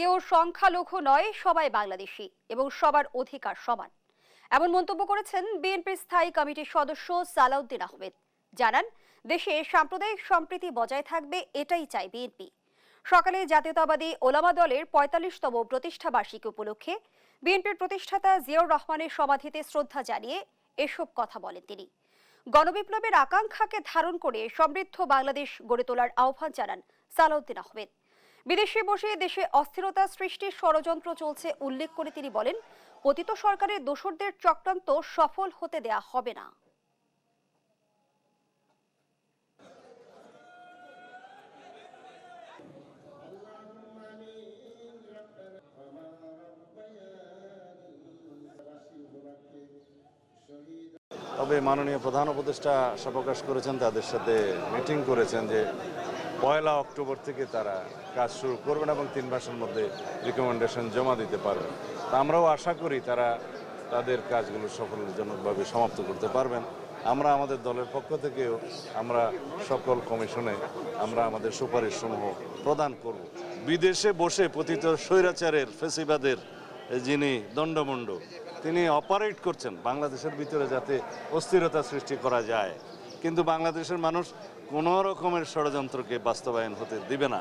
কেউ সংখ্যালঘু নয়, সবাই বাংলাদেশি এবং সবার অধিকার সমান। এমন মন্তব্য করেছেন বিএনপির স্থায়ী কমিটির সদস্য সালাউদ্দিন আহমেদ। জানান, দেশে সাম্প্রদায়িক সম্প্রীতি বজায় থাকবে, এটাই চায় বিএনপি। সকালে জাতীয়তাবাদী ওলামা দলের ৪৫তম প্রতিষ্ঠা বার্ষিকী উপলক্ষে বিএনপির প্রতিষ্ঠাতা জিয়াউর রহমানের সমাধিতে শ্রদ্ধা জানিয়ে এসব কথা বলেন তিনি। গণবিপ্লবের আকাঙ্ক্ষাকে ধারণ করে সমৃদ্ধ বাংলাদেশ গড়ে তোলার আহ্বান জানান সালাউদ্দিন আহমেদ। বিদেশে বসে দেশে অস্থিরতা সৃষ্টির ষড়যন্ত্র চলছে উল্লেখ করে তিনি বলেন, পতিত সরকারের দোসরদের চক্রান্ত সফল হতে দেয়া হবে না। তবে মাননীয় প্রধান উপদেষ্টা আশা প্রকাশ করেছেন, তাদের সাথে মিটিং করেছেন যে ১ অক্টোবর থেকে তারা কাজ শুরু করবেন এবং ৩ মাসের মধ্যে রিকমেন্ডেশন জমা দিতে পারবেন। তা আমরাও আশা করি তারা তাদের কাজগুলো সফলজনকভাবে সমাপ্ত করতে পারবেন। আমরা আমাদের দলের পক্ষ থেকেও আমরা সকল কমিশনে আমরা আমাদের সুপারিশসমূহ প্রদান করব। বিদেশে বসে পতিত স্বৈরাচারের ফেসিবাদের যিনি দণ্ডমুণ্ড, তিনি অপারেট করছেন বাংলাদেশের ভিতরে যাতে অস্থিরতা সৃষ্টি করা যায়, কিন্তু বাংলাদেশের মানুষ কোনো রকমের ষড়যন্ত্রকে বাস্তবায়ন হতে দিবে না।